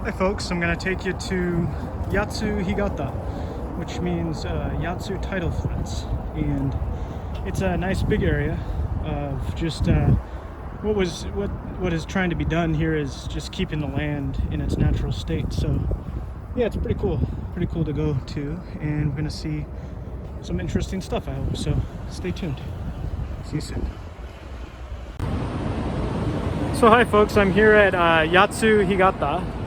Hi folks, I'm going to take you to Yatsu-higata, which means Yatsu Tidal Flats, and it's a nice big area of just what is trying to be done here is just keeping the land in its natural state. So yeah, it's pretty cool to go to, and we're going to see some interesting stuff, I hope. So stay tuned. See you soon. So hi folks, I'm here at Yatsu-higata,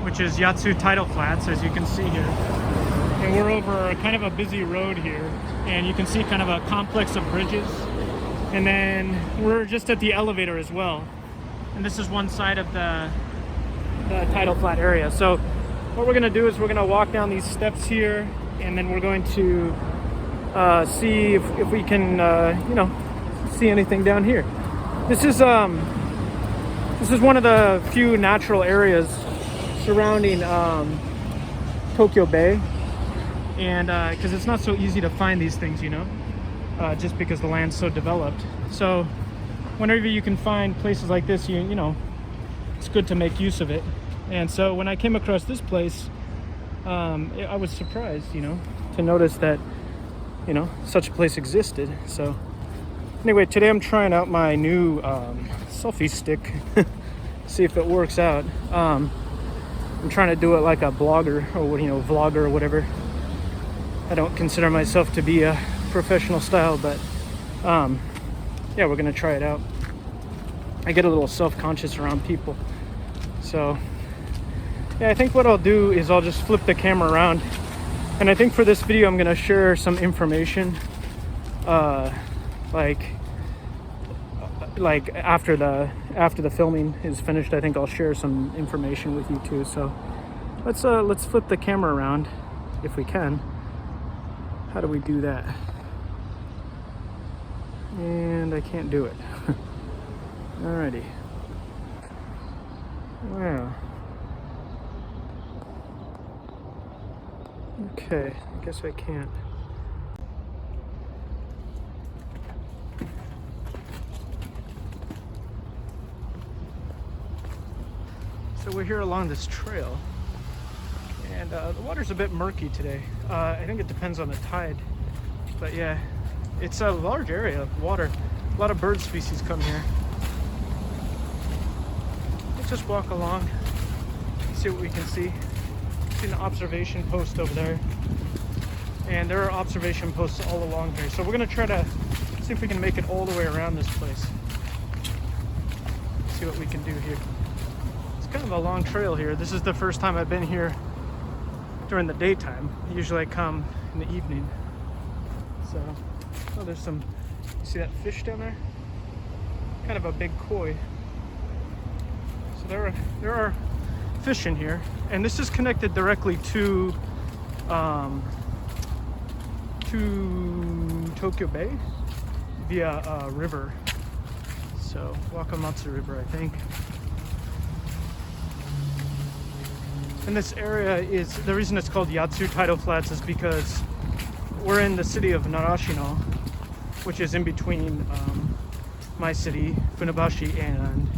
which is Yatsu Tidal Flats, as you can see here. And we're over kind of a busy road here, and you can see kind of a complex of bridges. And then we're just at the elevator as well. And this is one side of the tidal flat area. So what we're gonna do is we're gonna walk down these steps here, and then we're going to see if we can, see anything down here. This is one of the few natural areas surrounding Tokyo Bay, and because it's not so easy to find these things, just because the land's so developed. So whenever you can find places like this, it's good to make use of it. And so when I came across this place, I was surprised, to notice that, such a place existed. So anyway, today I'm trying out my new selfie stick, see if it works out. I'm trying to do it like a blogger or vlogger or whatever. I don't consider myself to be a professional style, but yeah, we're gonna try it out. I get a little self-conscious around people, so yeah, I think what I'll do is I'll just flip the camera around, and I think for this video I'm gonna share some information like after the filming is finished. I think I'll share some information with you too. So let's flip the camera around if we can. How do we do that? And I can't do it. Alrighty. Wow. Okay, I guess I can't. So we're here along this trail, and the water's a bit murky today. I think it depends on the tide, but yeah, it's a large area of water. A lot of bird species come here. Let's just walk along, see what we can see. See an observation post over there, and there are observation posts all along here. So we're gonna try to see if we can make it all the way around this place. See what we can do here. Kind of a long trail here. This is the first time I've been here during the daytime. Usually I come in the evening. So, oh, there's some, you see that fish down there? Kind of a big koi. So there are fish in here, and this is connected directly to Tokyo Bay via a river. So Wakamatsu River, I think. And this area is, the reason it's called Yatsu Tidal Flats is because we're in the city of Narashino, which is in between my city, Funabashi, and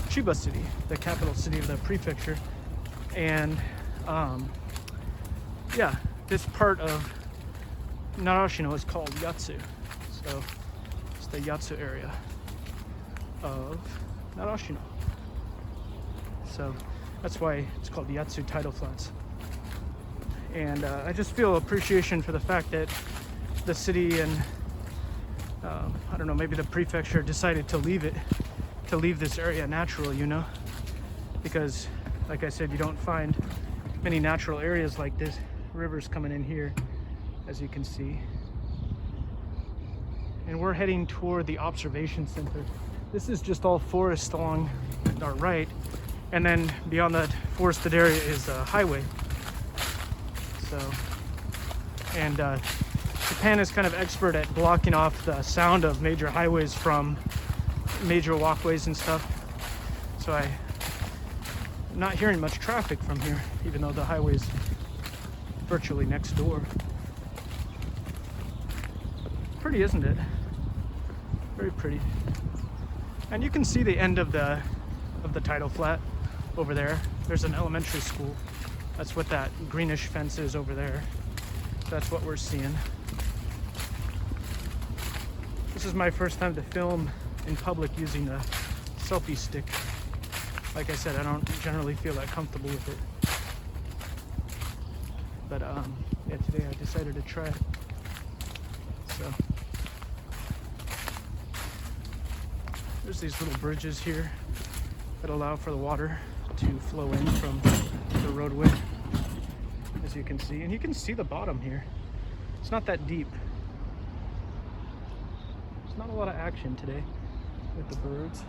Chiba city, the capital city of the prefecture. And yeah, this part of Narashino is called Yatsu. So it's the Yatsu area of Narashino. So that's why it's called the Yatsu Tidal Flats. And I just feel appreciation for the fact that the city and I don't know, maybe the prefecture decided to leave this area natural, because like I said, you don't find many natural areas like this. Rivers coming in here, as you can see. And we're heading toward the observation center. This is just all forest along our right. And then beyond that forested area is a highway. So, and Japan is kind of expert at blocking off the sound of major highways from major walkways and stuff. So I'm not hearing much traffic from here, even though the highway is virtually next door. Pretty, isn't it? Very pretty. And you can see the end of the tidal flat over there. There's an elementary school. That's what that greenish fence is over there. That's what we're seeing. This is my first time to film in public using a selfie stick. Like I said, I don't generally feel that comfortable with it. But yeah, today I decided to try it. So there's these little bridges here that allow for the water to flow in from the roadway, as you can see. And you can see the bottom here. It's not that deep. There's not a lot of action today with the birds.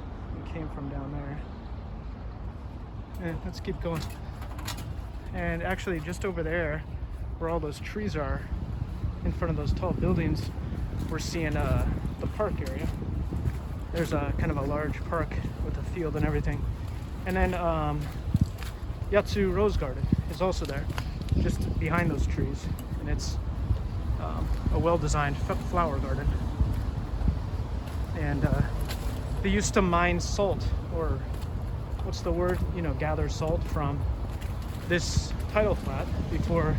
It came from down there. Let's keep going. And actually just over there where all those trees are in front of those tall buildings, we're seeing the park area. There's a kind of a large park with a field and everything. And then Yatsu Rose Garden is also there, just behind those trees. And it's a well-designed flower garden. And they used to mine salt, or what's the word? You know, gather salt from this tidal flat before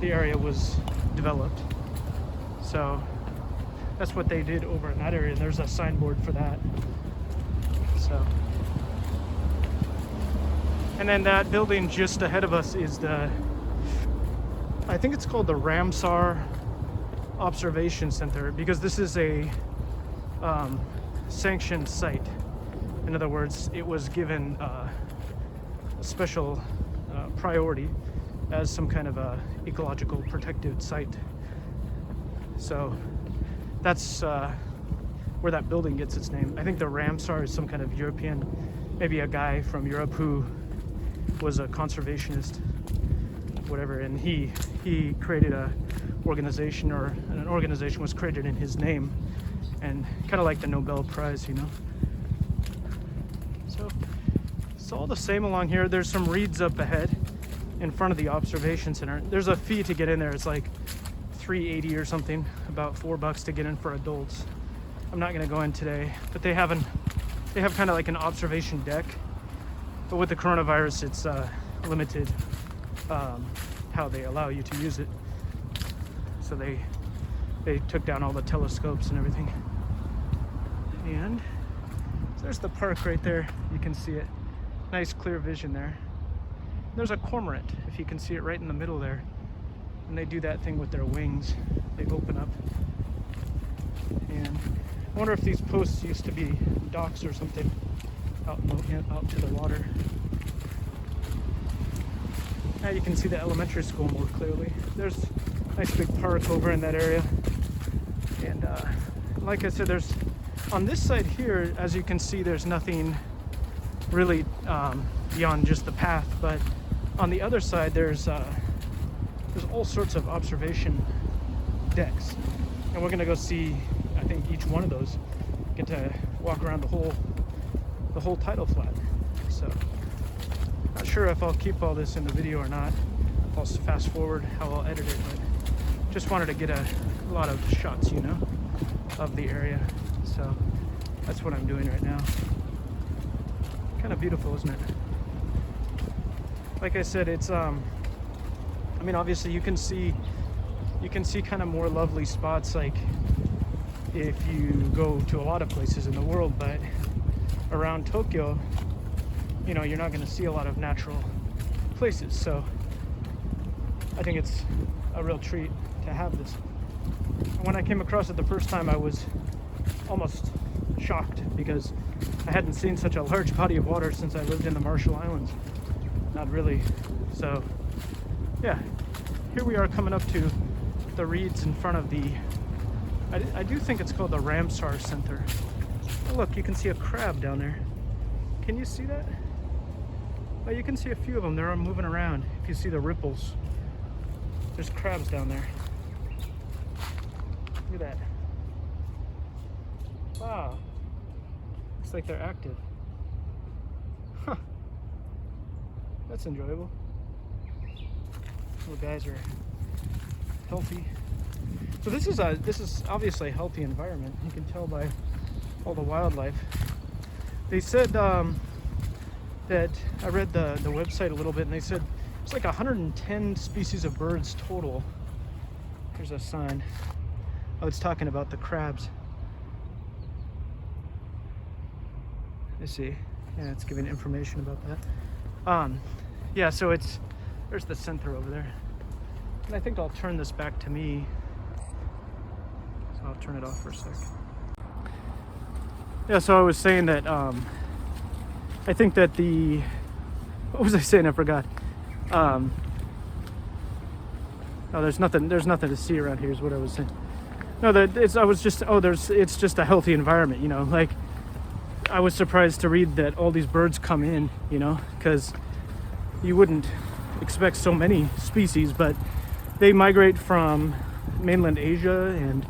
the area was developed. So that's what they did over in that area. There's a signboard for that. So, and then that building just ahead of us is I think it's called the Ramsar Observation Center, because this is a sanctioned site. In other words, it was given a special priority as some kind of a ecological protected site. So that's where that building gets its name. I think the Ramsar is some kind of European, maybe a guy from Europe who was a conservationist, whatever, and he created a organization, or an organization was created in his name, and kind of like the Nobel Prize, you know. So it's all the same along here. There's some reeds up ahead in front of the observation center. There's a fee to get in there. It's like $3.80 or something, about $4 to get in for adults. I'm not gonna go in today, but they have kind of like an observation deck. But with the coronavirus, it's limited how they allow you to use it. So they took down all the telescopes and everything. And so there's the park right there. You can see it. Nice clear vision there. There's a cormorant, if you can see it right in the middle there. And they do that thing with their wings. They open up. And I wonder if these posts used to be docks or something out to the water. Now you can see the elementary school more clearly. There's a nice big park over in that area. And like I said, there's on this side here, as you can see, there's nothing really beyond just the path. But on the other side, there's all sorts of observation decks, and we're gonna go see, I think, each one of those. Get to walk around the whole tidal flat. So not sure if I'll keep all this in the video or not. I'll fast forward how I'll edit it, but just wanted to get a lot of shots, you know, of the area. So that's what I'm doing right now. Kind of beautiful, isn't it? Like I said, it's I mean, obviously you can see kind of more lovely spots, like if you go to a lot of places in the world, but around Tokyo, you know, you're not going to see a lot of natural places. So I think it's a real treat to have this. When I came across it the first time, I was almost shocked because I hadn't seen such a large body of water since I lived in the Marshall Islands. Not really. So yeah, here we are coming up to the reeds in front of the, I do think it's called the Ramsar Center. Oh, look, you can see a crab down there. Can you see that? Oh, you can see a few of them. They're moving around. If you see the ripples, there's crabs down there. Look at that. Wow. Looks like they're active. Huh. That's enjoyable. The guys are healthy. So this is obviously a healthy environment. You can tell by all the wildlife. They said that I read the website a little bit, and they said it's like 110 species of birds total. There's a sign. Oh, it's talking about the crabs. Let's see. Yeah, it's giving information about that. Yeah, so there's the center over there. And I think I'll turn this back to me. So I'll turn it off for a sec. Yeah, so I was saying that I think that what was I saying? I forgot. Oh, there's nothing to see around here is what I was saying. No, it's just a healthy environment, you know. Like, I was surprised to read that all these birds come in, you know, because you wouldn't expect so many species, but they migrate from mainland Asia, and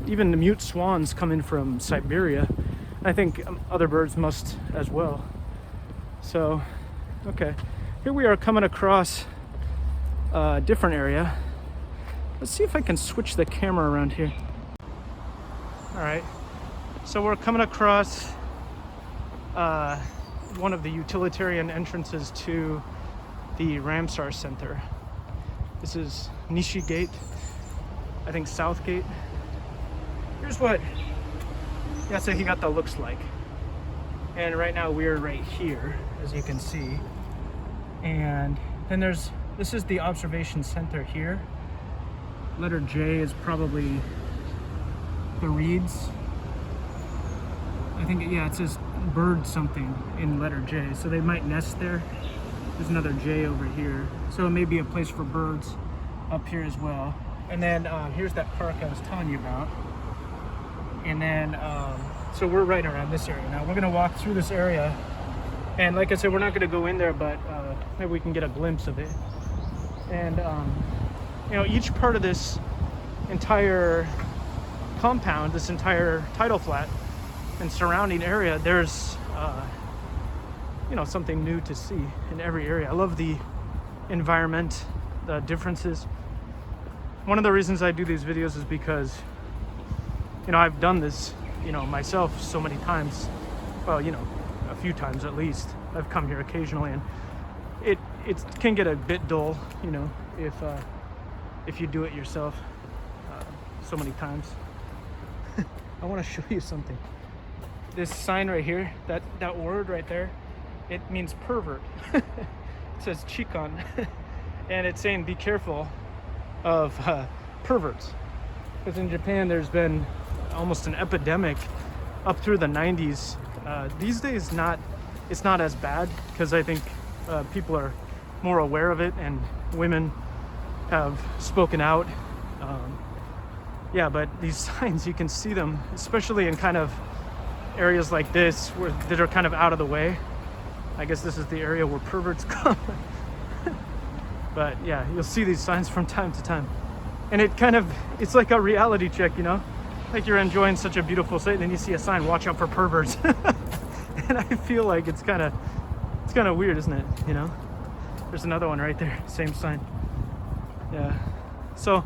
even the mute swans come in from Siberia. I think other birds must as well. So, okay, here we are coming across a different area. Let's see if I can switch the camera around here. All right, so we're coming across one of the utilitarian entrances to the Ramsar Center. This is Nishi Gate, I think South Gate. Here's what Yatsu-higata looks like. And right now we're right here, as you can see. And then this is the observation center here. Letter J is probably the reeds. I think, yeah, it says bird something in letter J. So they might nest there. There's another J over here. So it may be a place for birds up here as well. And then here's that park I was telling you about. And then, so we're right around this area. Now we're gonna walk through this area. And like I said, we're not gonna go in there, but maybe we can get a glimpse of it. And, you know, each part of this entire compound, this entire tidal flat and surrounding area, there's, you know, something new to see in every area. I love the environment, the differences. One of the reasons I do these videos is because, you know, I've done this, you know, myself so many times. Well, you know, a few times at least. I've come here occasionally, and it can get a bit dull, you know, if you do it yourself so many times. I want to show you something. This sign right here, that word right there, it means pervert. It says chikon, and it's saying be careful of perverts. Because in Japan there's been almost an epidemic up through the 90s. These days it's not as bad, because I think people are more aware of it, and women have spoken out. Yeah, but these signs, you can see them, especially in kind of areas like this that are kind of out of the way. I guess this is the area where perverts come. But yeah, you'll see these signs from time to time. And it's like a reality check, you know? Like you're enjoying such a beautiful sight, and then you see a sign, watch out for perverts. And I feel like it's kind of weird, isn't it? You know? There's another one right there, same sign. Yeah. So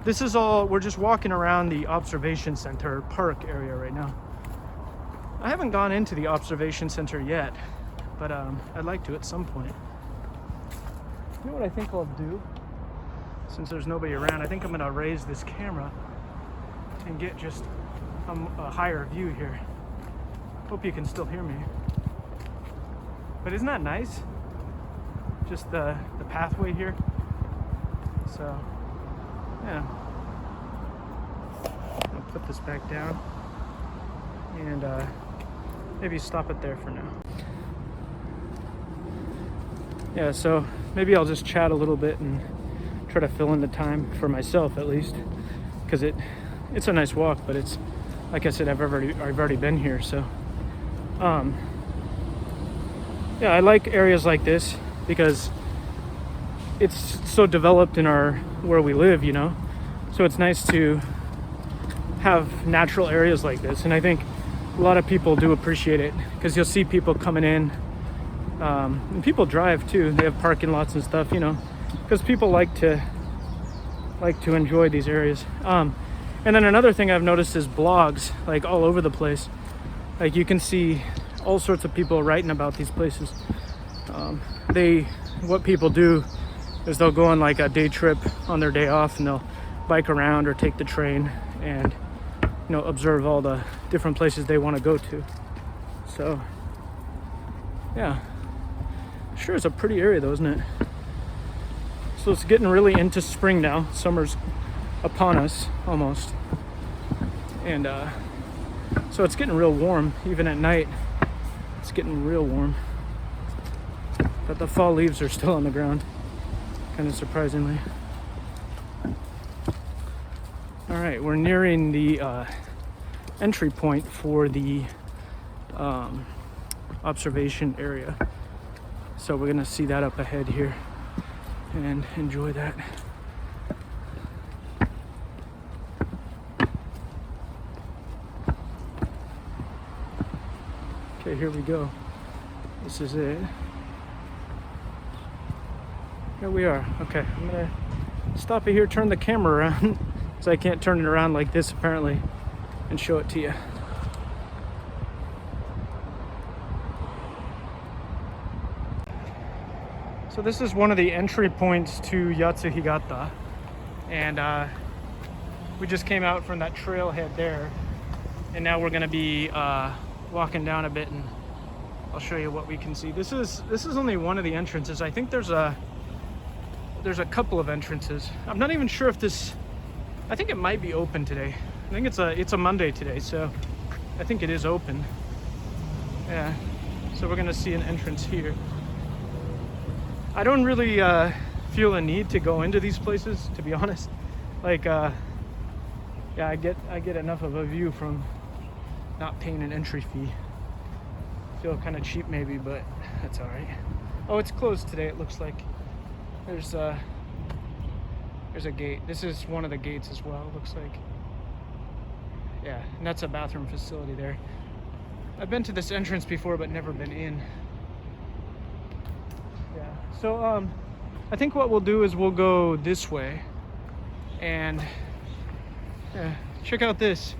this is all, we're just walking around the observation center park area right now. I haven't gone into the observation center yet, but I'd like to at some point. You know what I think I'll do? Since there's nobody around, I think I'm gonna raise this camera and get just a higher view here. Hope you can still hear me. But isn't that nice? Just the pathway here. So, yeah. I'll put this back down and maybe stop it there for now. Yeah, so maybe I'll just chat a little bit and try to fill in the time for myself, at least, because it's a nice walk, but it's, like I said, I've already been here. So yeah, I like areas like this because it's so developed in where we live, you know. So it's nice to have natural areas like this, and I think a lot of people do appreciate it, because you'll see people coming in, and people drive too. They have parking lots and stuff, you know, because people like to enjoy these areas. And then another thing I've noticed is blogs, like all over the place. Like you can see all sorts of people writing about these places. What people do is they'll go on like a day trip on their day off, and they'll bike around or take the train and, you know, observe all the different places they want to go to. So yeah, sure, it's a pretty area though, isn't it? So it's getting really into spring now. Summer's upon us almost, and so it's getting real warm. Even at night it's getting real warm, but the fall leaves are still on the ground, kind of surprisingly. All right, we're nearing the entry point for the observation area, so we're gonna see that up ahead here and enjoy that. Okay, here we go. This is it. Here we are. Okay, I'm gonna stop it here, turn the camera around, so I can't turn it around like this apparently, and show it to you. So this is one of the entry points to Yatsu-higata, and we just came out from that trailhead there, and now we're going to be walking down a bit, and I'll show you what we can see. This is only one of the entrances. I think there's a couple of entrances. I'm not even sure if this, I think it might be open today. I think it's a Monday today, so I think it is open. Yeah, so we're going to see an entrance here. I don't really feel a need to go into these places, to be honest. Like, yeah, I get enough of a view from not paying an entry fee. Feel kind of cheap maybe, but that's all right. Oh, it's closed today. It looks like there's a gate. This is one of the gates as well. It looks like. Yeah, and that's a bathroom facility there. I've been to this entrance before, but never been in. So I think what we'll do is we'll go this way, and yeah, check out this.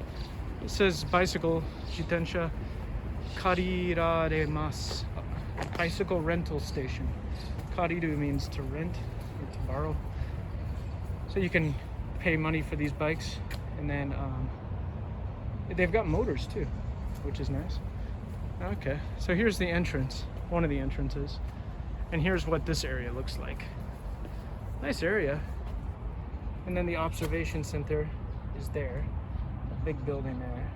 It says bicycle jitensha kariraremasu, bicycle rental station. Kariru means to rent or to borrow. So you can pay money for these bikes, and then they've got motors too, which is nice. Okay, so here's the entrance, one of the entrances. And here's what this area looks like. Nice area. And then the observation center is there. A big building there.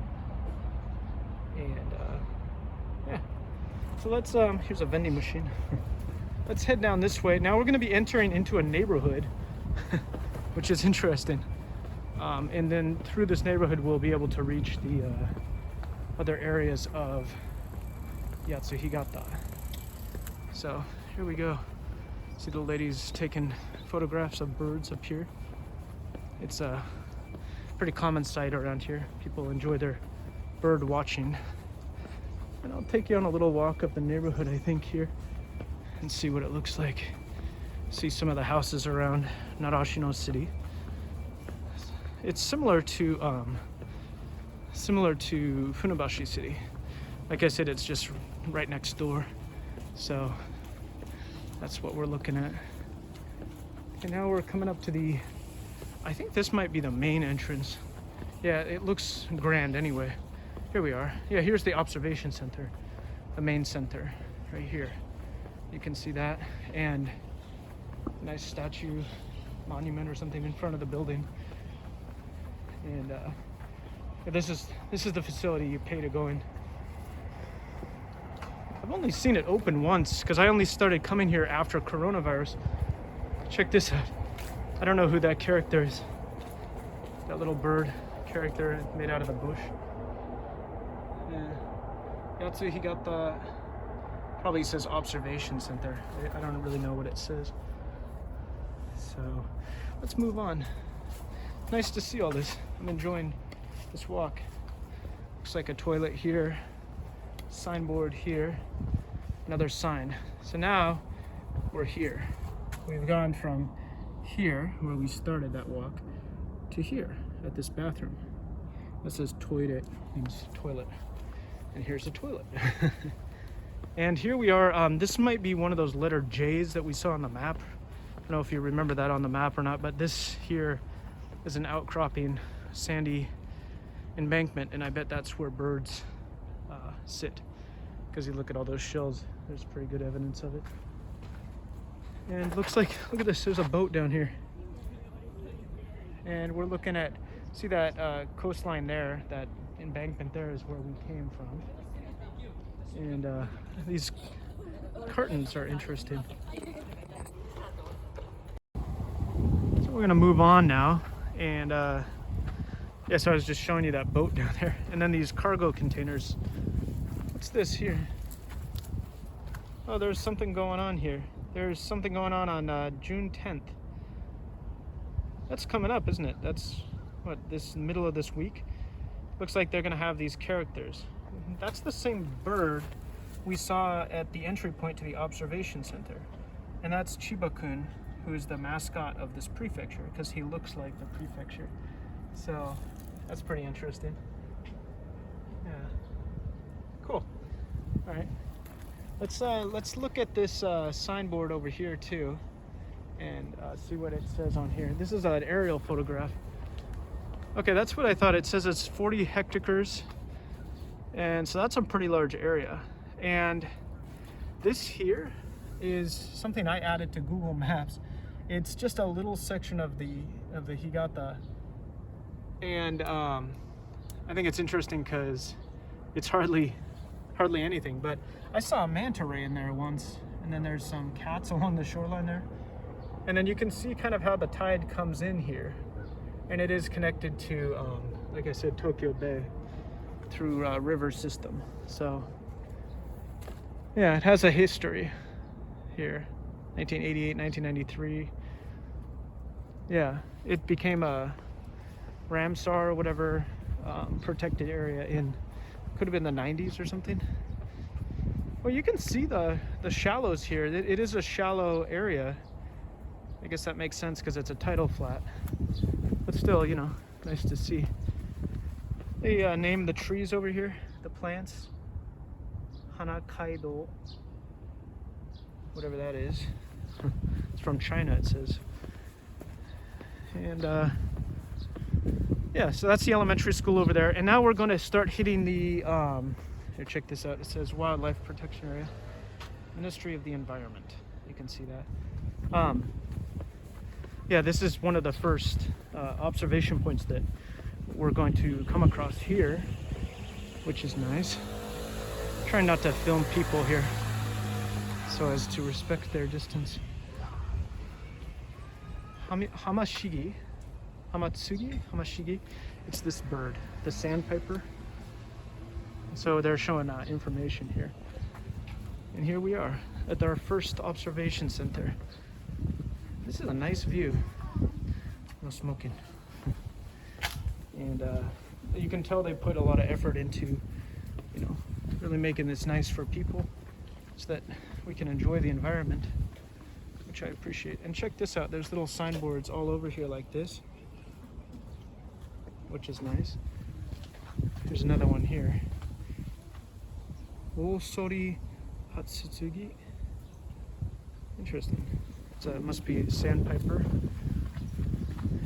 And yeah. So let's, here's a vending machine. Let's head down this way. Now we're gonna be entering into a neighborhood, which is interesting. And then through this neighborhood, we'll be able to reach the other areas of Yatsu-higata. So here we go. See the ladies taking photographs of birds up here. It's a pretty common sight around here. People enjoy their bird watching. And I'll take you on a little walk up the neighborhood, I think, here, and see what it looks like. See some of the houses around Narashino City. It's similar to Funabashi City. Like I said, it's just right next door. So that's what we're looking at. And now we're coming up to the, I think this might be the main entrance. Yeah, it looks grand anyway. Here we are. Yeah, here's the observation center, the main center right here. You can see that, and a nice statue, monument or something in front of the building. And this is the facility you pay to go in. I've only seen it open once because I only started coming here after coronavirus. Check this out. I don't know who that character is. That little bird character made out of the bush. Yeah. Yatsu-higata probably says observation center. I don't really know what it says. So let's move on. Nice to see all this. I'm enjoying this walk. Looks like a toilet here. Signboard here, another sign. So now we're here. We've gone from here, where we started that walk, to here at this bathroom. That says toilet, means toilet. And here's a toilet. And here we are. This might be one of those letter J's that we saw on the map. I don't know if you remember that on the map or not, but this here is an outcropping sandy embankment, and I bet that's where birds sit, because you look at all those shells, there's pretty good evidence of it. And it looks like, look at this, there's a boat down here, and we're looking at, see that coastline there, that embankment there is where we came from. And these curtains are interesting. So we're gonna move on now, and yeah, so I was just showing you that boat down there, and then these cargo containers. What's this here? Oh, there's something going on here. There's something going on June 10th. That's coming up, isn't it? That's what, this middle of this week? Looks like they're gonna have these characters. That's the same bird we saw at the entry point to the observation center. And that's Chiba-kun, who is the mascot of this prefecture, because he looks like the prefecture. So that's pretty interesting. Yeah. Cool. All right. Let's look at this signboard over here too, and see what it says on here. This is an aerial photograph. Okay, that's what I thought. It says it's 40 hectares, and so that's a pretty large area. And this here is something I added to Google Maps. It's just a little section of the Higata, and I think it's interesting because it's hardly anything. But I saw a manta ray in there once, and then there's some cats along the shoreline there, and then you can see kind of how the tide comes in here. And it is connected to, like I said, Tokyo Bay through a river system. So, yeah, it has a history here. 1988, 1993. Yeah, it became a Ramsar or whatever protected area in, could have been the 90s or something. Well, you can see the shallows here. It is a shallow area. I guess that makes sense because it's a tidal flat. But still, you know, nice to see. They named the trees over here, the plants, Hanakaido, whatever that is. It's from China, it says. And yeah, so that's the elementary school over there. And now we're going to start hitting the, here, check this out. It says Wildlife Protection Area, Ministry of the Environment. You can see that. Yeah, this is one of the first observation points that we're going to come across here, which is nice. Trying not to film people here so as to respect their distance. Hamashigi, it's this bird, the sandpiper. So they're showing information here. And here we are at our first observation center. This is a nice view. No smoking. And you can tell they put a lot of effort into, you know, really making this nice for people so that we can enjoy the environment, which I appreciate. And check this out. There's little signboards all over here like this, which is nice. There's another one here. Osori Hatsutsugi. Interesting. It must be sandpiper.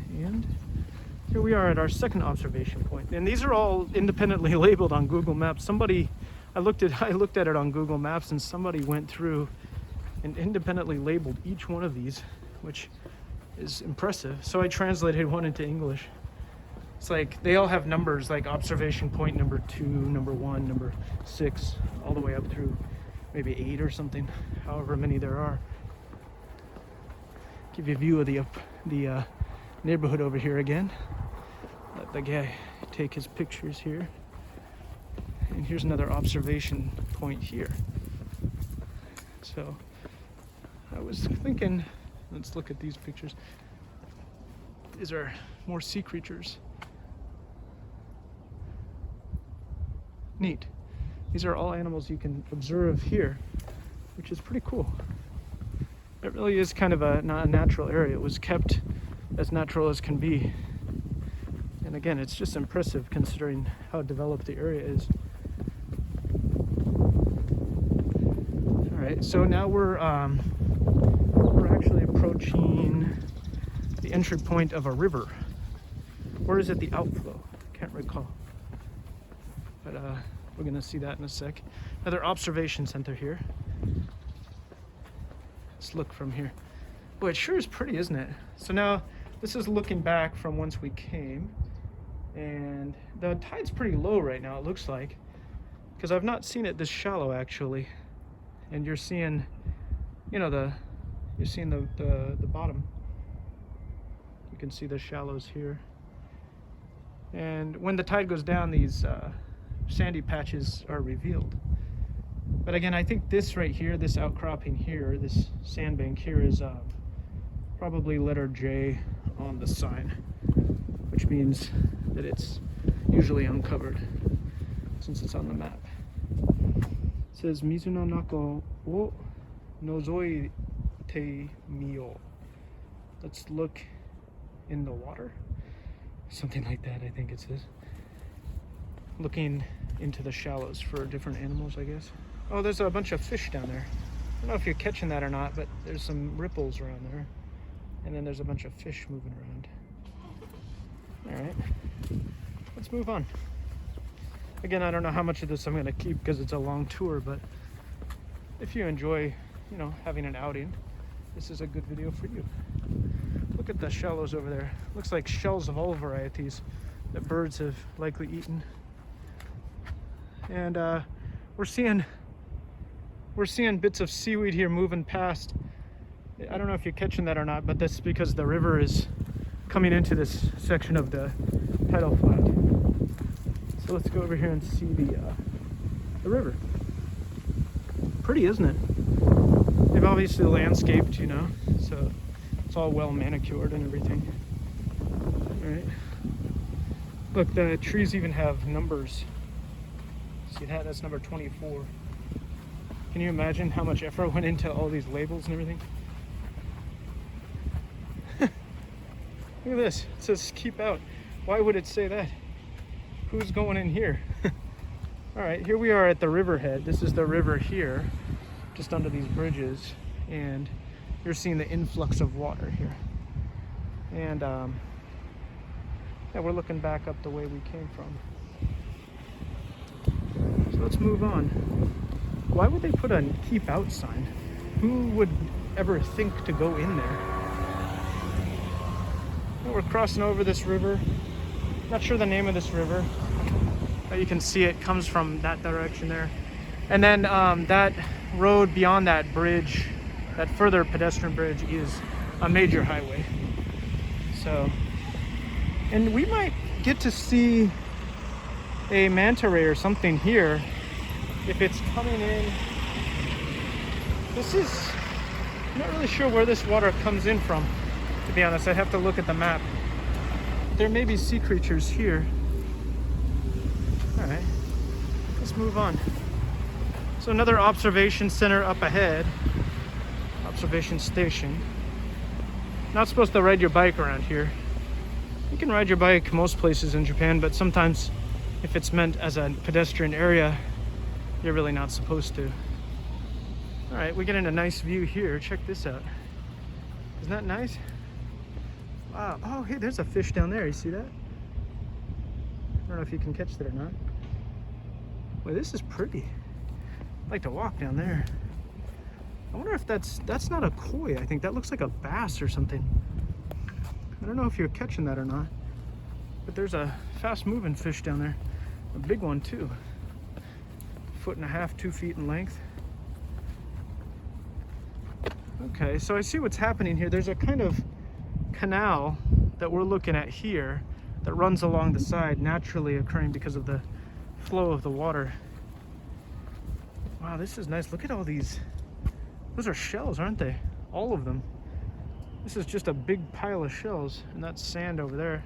And here we are at our second observation point. And these are all independently labeled on Google Maps. I looked at it on Google Maps, and somebody went through and independently labeled each one of these, which is impressive. So I translated one into English. It's like they all have numbers, like observation point number 2, number 1, number 6, all the way up through maybe 8 or something, however many there are. Give you a view of the neighborhood over here again. Let the guy take his pictures here. And here's another observation point here. So I was thinking, let's look at these pictures. These are more sea creatures. Neat. These are all animals you can observe here, which is pretty cool. It really is kind of not a natural area. It was kept as natural as can be. And again, it's just impressive considering how developed the area is. Okay, so now we're actually approaching the entry point of a river. Or is it the outflow? Can't recall. But we're gonna see that in a sec. Another observation center here. Let's look from here. Boy, it sure is pretty, isn't it? So now this is looking back from whence we came, and the tide's pretty low right now, it looks like, because I've not seen it this shallow actually. And you're seeing, you know, you're seeing the bottom. You can see the shallows here. And when the tide goes down, these sandy patches are revealed. But again, I think this right here, this outcropping here, this sandbank here is probably letter J on the sign, which means that it's usually uncovered since it's on the map. It says Mizu no nako wo nozoite miyo. Let's look in the water. Something like that, I think it says. Looking into the shallows for different animals, I guess. Oh, there's a bunch of fish down there. I don't know if you're catching that or not, but there's some ripples around there. And then there's a bunch of fish moving around. All right, let's move on. Again, I don't know how much of this I'm gonna keep because it's a long tour, but if you enjoy, you know, having an outing, this is a good video for you. Look at the shallows over there. Looks like shells of all varieties that birds have likely eaten. And we're seeing bits of seaweed here moving past. I don't know if you're catching that or not, but that's because the river is coming into this section of the tidal flat. So let's go over here and see the river. Pretty, isn't it? They've obviously landscaped, you know, so it's all well manicured and everything. All right. Look, the trees even have numbers. See that? That's number 24. Can you imagine how much effort went into all these labels and everything? Look at this. It says keep out. Why would it say that? Who's going in here? All right, here we are at the riverhead. This is the river here, just under these bridges, and you're seeing the influx of water here. And yeah, we're looking back up the way we came from. So let's move on. Why would they put a keep out sign? Who would ever think to go in there? Well, we're crossing over this river. Not sure the name of this river. You can see it comes from that direction there. And then that road beyond that bridge, that further pedestrian bridge, is a major highway. So, and we might get to see a manta ray or something here if it's coming in. This is, I'm not really sure where this water comes in from, to be honest. I'd have to look at the map. There may be sea creatures here. All right, let's move on. So another observation center up ahead. Observation station. Not supposed to ride your bike around here. You can ride your bike most places in Japan, but sometimes if it's meant as a pedestrian area, you're really not supposed to. All right, we're getting a nice view here. Check this out. Isn't that nice? Wow. Oh, hey, there's a fish down there. You see that? I don't know if you can catch that or not. Well, this is pretty. I'd like to walk down there. I wonder if that's not a koi. I think that looks like a bass or something. I don't know if you're catching that or not, but there's a fast moving fish down there. A big one too. 1.5 feet, 2 feet in length. Okay, so I see what's happening here. There's a kind of canal that we're looking at here that runs along the side, naturally occurring because of the flow of the water. Wow, this is nice. Look at all these. Those are shells, aren't they? All of them. This is just a big pile of shells, and that's sand over there.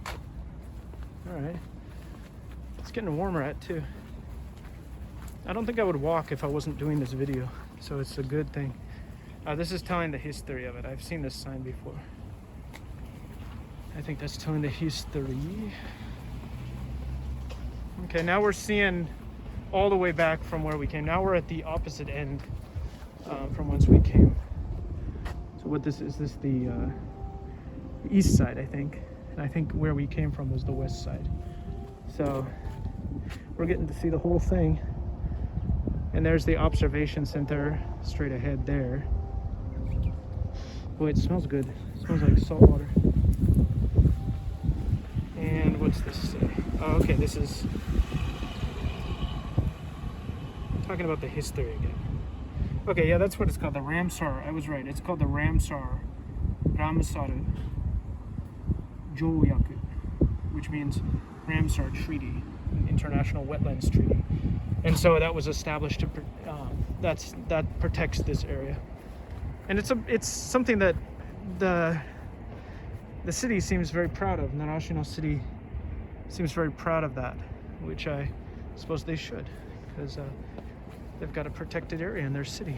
All right. It's getting warmer out too. I don't think I would walk if I wasn't doing this video, so it's a good thing. This is telling the history of it. I've seen this sign before. I think that's telling the history. Okay, now we're seeing all the way back from where we came. Now we're at the opposite end from whence we came. So what this is the east side, I think. And I think where we came from was the west side. So we're getting to see the whole thing. And there's the observation center straight ahead there. Boy, it smells good. It smells like salt water. And what's this say? Oh, okay, this is talking about the history again. Okay, yeah, that's what it's called, the Ramsar. I was right. It's called the Ramsar Joyaku, which means Ramsar Treaty, an international wetlands treaty. And so that was established to that protects this area. And it's something that the city seems very proud of. Narashino City seems very proud of that, which I suppose they should, because they've got a protected area in their city.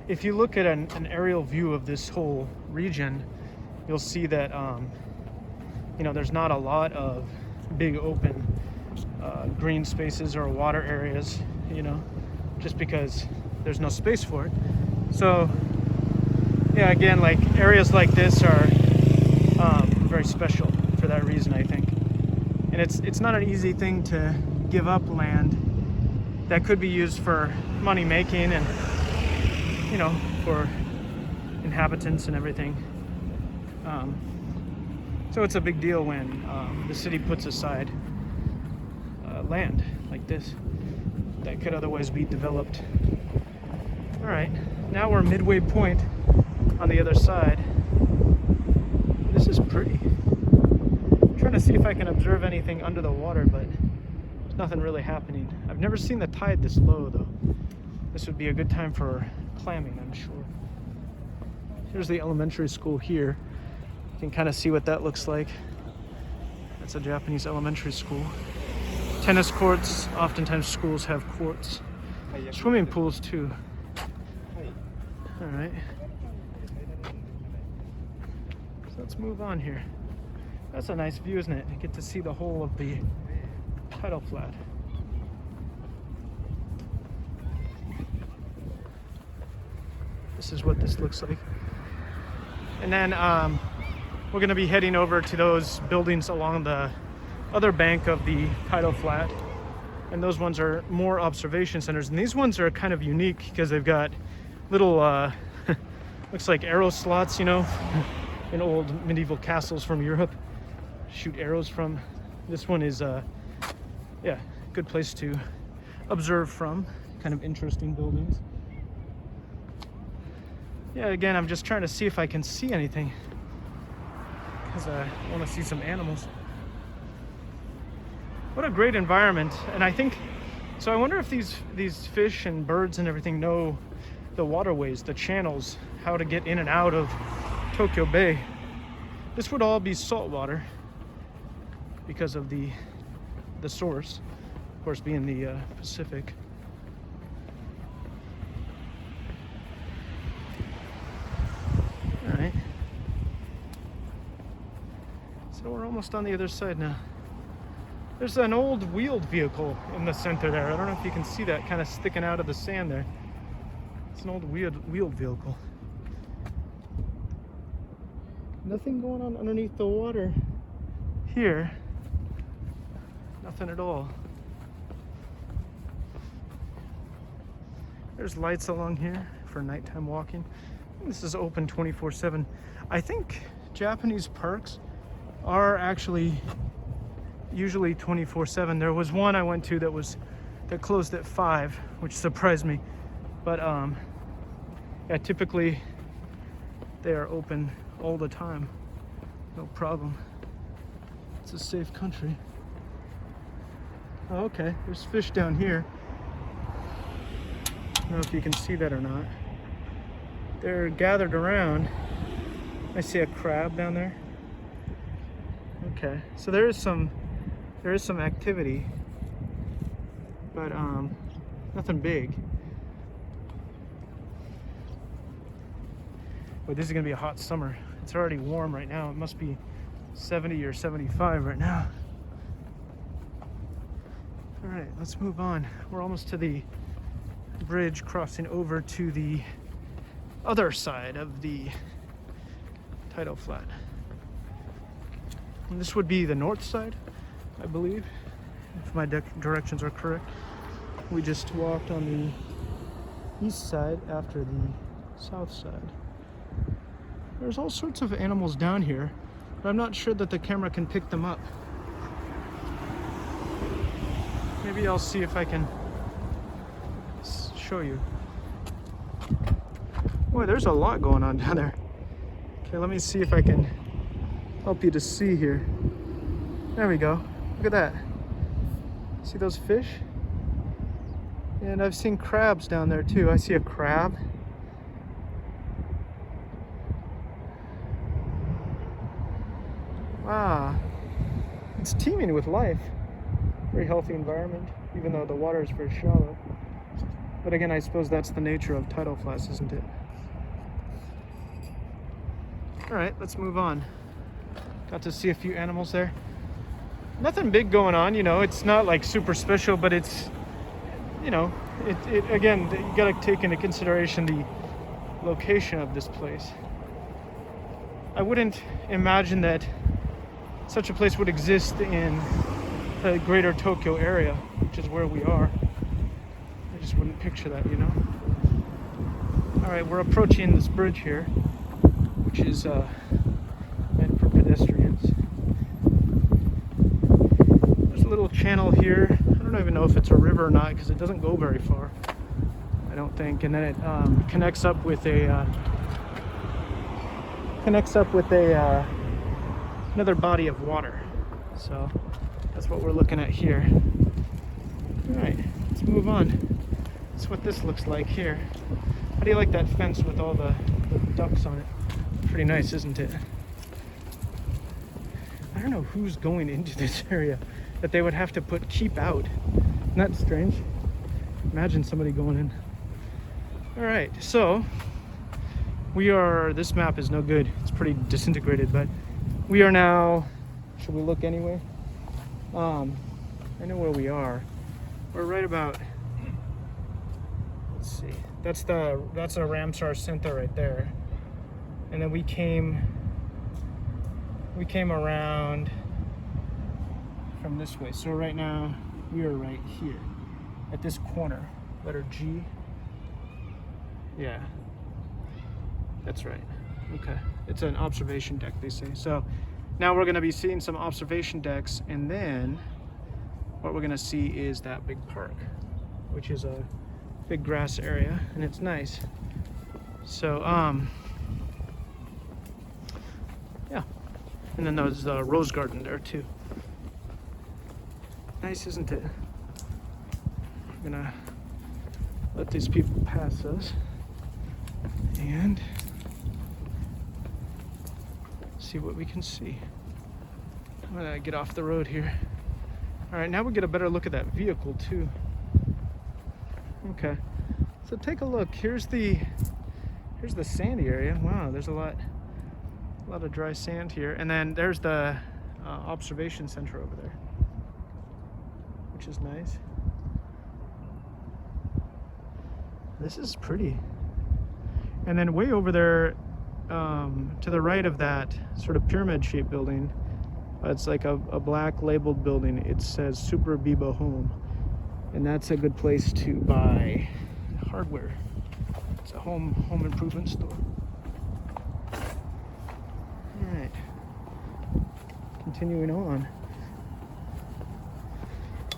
If you look at an aerial view of this whole region, you'll see that there's not a lot of big open green spaces or water areas, just because there's no space for it. So yeah, again, like areas like this are very special for that reason, I think. And it's not an easy thing to give up land that could be used for money making and for inhabitants and everything. So it's a big deal when the city puts aside land like this that could otherwise be developed. All right, now we're midway point on the other side. This is pretty. I'm trying to see if I can observe anything under the water, but there's nothing really happening. I've never seen the tide this low, though. This would be a good time for clamming, I'm sure. Here's the elementary school here. You can kind of see what that looks like. That's a Japanese elementary school. Tennis courts, oftentimes schools have courts. Swimming pools too. All right. So let's move on here. That's a nice view, isn't it? You get to see the whole of the tidal flat. This is what this looks like. And then we're going to be heading over to those buildings along the other bank of the tidal flat, and those ones are more observation centers, and these ones are kind of unique because they've got little looks like arrow slots, in old medieval castles from Europe, shoot arrows from. This one is good place to observe from. Kind of interesting buildings. Yeah, again, I'm just trying to see if I can see anything, because I want to see some animals. What a great environment. And I think, so I wonder if these fish and birds and everything know the waterways, the channels, how to get in and out of Tokyo Bay. This would all be salt water because of the source, of course, being the Pacific. All right. So we're almost on the other side now. There's an old wheeled vehicle in the center there. I don't know if you can see that kind of sticking out of the sand there. It's an old wheeled vehicle. Nothing going on underneath the water here. Nothing at all. There's lights along here for nighttime walking. This is open 24/7. I think Japanese parks are actually usually 24/7. There was one I went to that closed at 5, which surprised me. But yeah, typically they are open all the time. No problem. It's a safe country. Oh, okay, there's fish down here. I don't know if you can see that or not. They're gathered around. I see a crab down there. Okay, so there is some activity, but nothing big. But this is gonna be a hot summer. It's already warm right now. It must be 70 or 75 right now. All right, let's move on. We're almost to the bridge crossing over to the other side of the tidal flat. And this would be the north side, I believe, if my directions are correct. We just walked on the east side after the south side. There's all sorts of animals down here, but I'm not sure that the camera can pick them up. Maybe I'll see if I can show you. Boy, there's a lot going on down there. Okay, let me see if I can help you to see here. There we go. Look at that. See those fish? And I've seen crabs down there too. I see a crab. Wow. It's teeming with life. Very healthy environment, even though the water is very shallow. But again, I suppose that's the nature of tidal flats, isn't it? All right, let's move on. Got to see a few animals there. Nothing big going on, you know, it's not like super special, but it's, you know, it again, you gotta take into consideration the location of this place. I wouldn't imagine that such a place would exist in the greater Tokyo area, which is where we are. I just wouldn't picture that, you know. All right, we're approaching this bridge here, which is meant for pedestrians. There's a little channel here. I don't even know if it's a river or not because it doesn't go very far, I don't think. And then it connects up with another body of water. So that's what we're looking at here. All right, let's move on. That's what this looks like here. How do you like that fence with all the ducks on it? Pretty nice, isn't it? I don't know who's going into this area that they would have to put keep out. Isn't that strange? Imagine somebody going in. All right, so this map is no good. It's pretty disintegrated, but we are now, should we look anyway? I know where we are. We're right about, let's see, that's a Ramsar Site right there. And then we came around from this way. So right now we are right here at this corner, letter G. Yeah, that's right. Okay, it's an observation deck, they say. So now we're going to be seeing some observation decks, and then what we're going to see is that big park, which is a big grass area, and it's nice. So yeah, and then there's a rose garden there too. Nice, isn't it? I'm gonna let these people pass us and see what we can see. I'm gonna get off the road here. All right, now we get a better look at that vehicle too. Okay, so take a look. Here's the sandy area. Wow, there's a lot of dry sand here, and then there's the observation center over there, which is nice. This is pretty. And then way over there, to the right of that sort of pyramid-shaped building, it's like a black labeled building. It says Super Biba Home, and that's a good place to buy hardware. It's a home improvement store. All right, continuing on.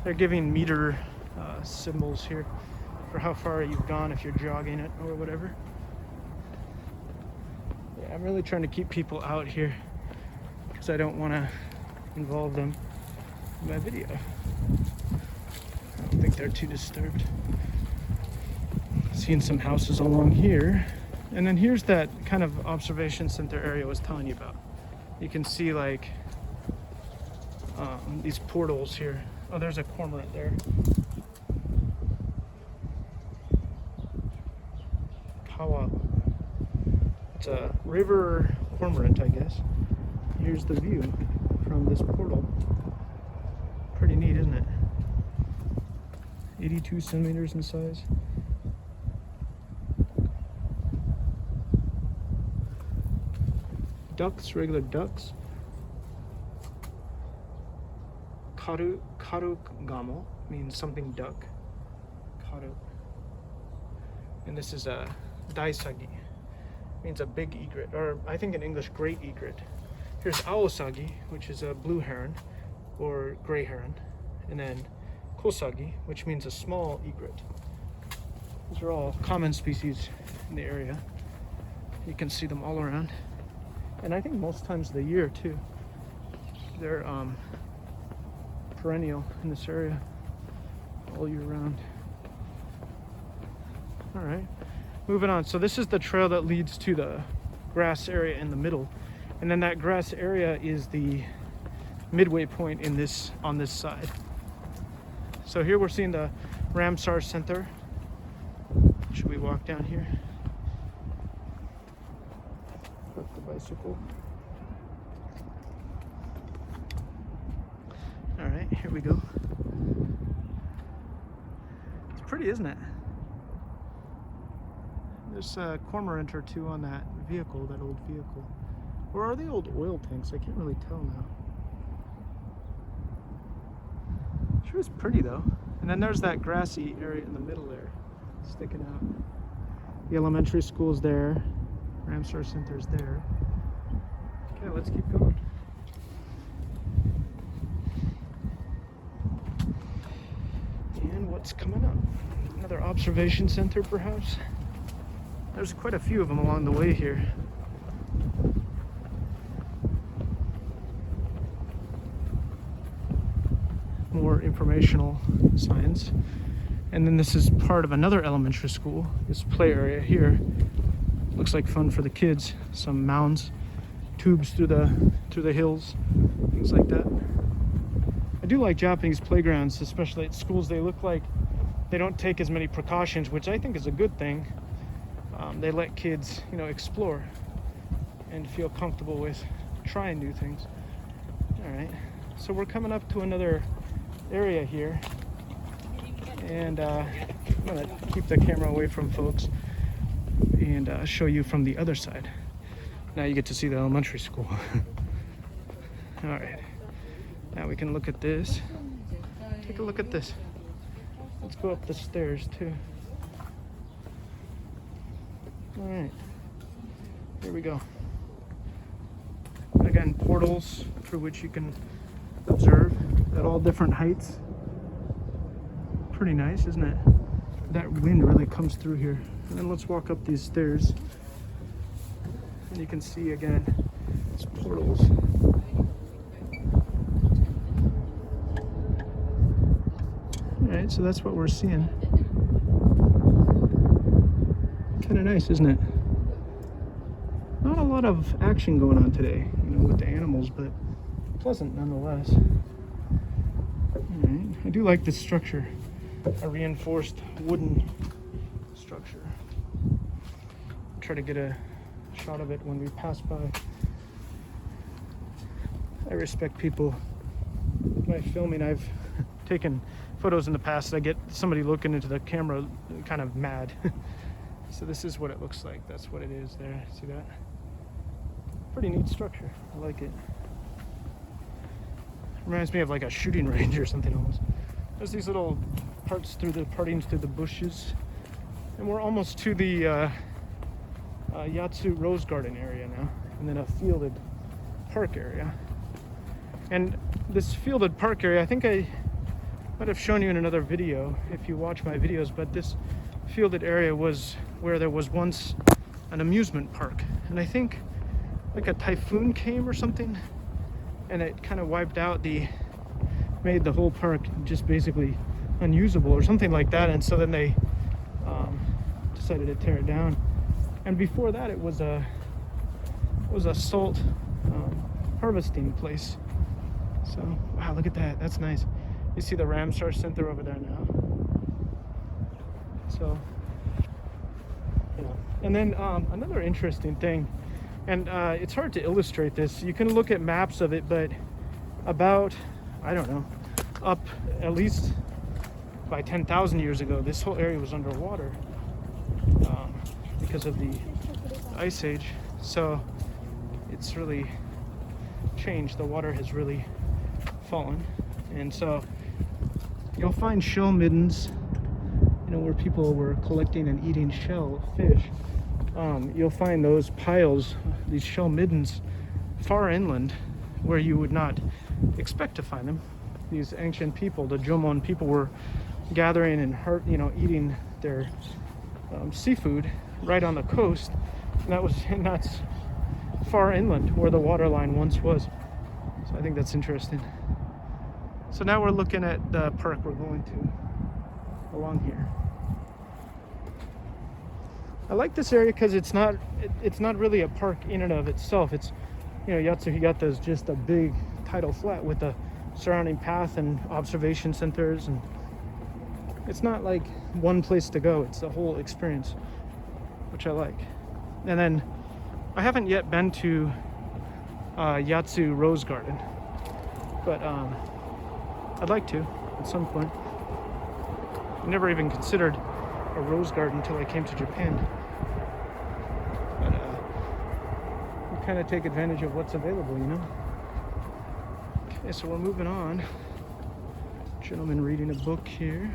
They're giving meter symbols here for how far you've gone if you're jogging it or whatever. Yeah, I'm really trying to keep people out here because I don't want to involve them in my video. I don't think they're too disturbed. Seeing some houses along here, and then here's that kind of observation center area I was telling you about. You can see like these portals here. Oh, there's a cormorant there. Kawa. It's a river cormorant, I guess. Here's the view from this portal. Pretty neat, isn't it? 82 centimeters in size. ducks, regular ducks. Karugamo means something duck. Karu. And this is a daisagi, means a big egret, or I think in English great egret. Here's aosagi, which is a blue heron or gray heron, and then kosagi, which means a small egret. These are all common species in the area. You can see them all around, and I think most times of the year too. They're perennial in this area all year round. All right, moving on. So this is the trail that leads to the grass area in the middle, and then that grass area is the midway point in this on this side. So here we're seeing the Ramsar Center. Should we walk down here? Park the bicycle. All right, here we go. It's pretty, isn't it? There's a cormorant or two on that vehicle, that old vehicle. Or are they old oil tanks? I can't really tell now. Sure is pretty though. And then there's that grassy area in the middle there, sticking out. The elementary school's there. Ramsar Center's there. Okay, let's keep going. And what's coming up? Another observation center, perhaps? There's quite a few of them along the way here. More informational signs. And then this is part of another elementary school. This play area here looks like fun for the kids. Some mounds, tubes through the hills, things like that. I do like Japanese playgrounds, especially at schools. They look like they don't take as many precautions, which I think is a good thing. They let kids, explore and feel comfortable with trying new things. All right, so we're coming up to another area here, and I'm gonna keep the camera away from folks and show you from the other side. Now you get to see the elementary school. All right, now we can look at this. Take a look at this. Let's go up the stairs too. All right, here we go. Again, portals through which you can observe at all different heights. Pretty nice, isn't it? That wind really comes through here. And then let's walk up these stairs. And you can see again, it's portals. All right, so that's what we're seeing. Kind of nice, isn't it? Not a lot of action going on today, with the animals, but pleasant nonetheless. All right. I do like this structure, a reinforced wooden structure. Try to get a shot of it when we pass by. I respect people by filming. I've taken photos in the past. I get somebody looking into the camera kind of mad. So this is what it looks like. That's what it is there. See that? Pretty neat structure. I like it. Reminds me of like a shooting range or something almost. There's these little partings through the bushes. And we're almost to the Yatsu Rose Garden area now. And then a fielded park area. And this fielded park area, I think I might have shown you in another video if you watch my videos, but this fielded area was where there was once an amusement park. And I think like a typhoon came or something, and it kind of wiped out made the whole park just basically unusable or something like that. And so then they decided to tear it down. And before that, it was a salt harvesting place. So wow, look at that. That's nice. You see the Ramsar Center over there now. So, and then another interesting thing, and it's hard to illustrate this. You can look at maps of it, but about, I don't know, up at least by 10,000 years ago, this whole area was underwater because of the ice age. So it's really changed. The water has really fallen, and so you'll find shell middens, you know, where people were collecting and eating shellfish. You'll find those piles, these shell middens, far inland, where you would not expect to find them. These ancient people, the Jomon people, were gathering and eating their seafood right on the coast, and that's far inland where the water line once was. So I think that's interesting. So now we're looking at the park we're going to along here. I like this area because it's not really a park in and of itself. It's, you know, Yatsu-higata is just a big tidal flat with a surrounding path and observation centers, and it's not like one place to go. It's a whole experience, which I like. And then I haven't yet been to Yatsu Rose Garden, but I'd like to at some point. I never even considered a rose garden until I came to Japan. But you kind of take advantage of what's available, you know? Okay, so we're moving on. Gentleman reading a book here.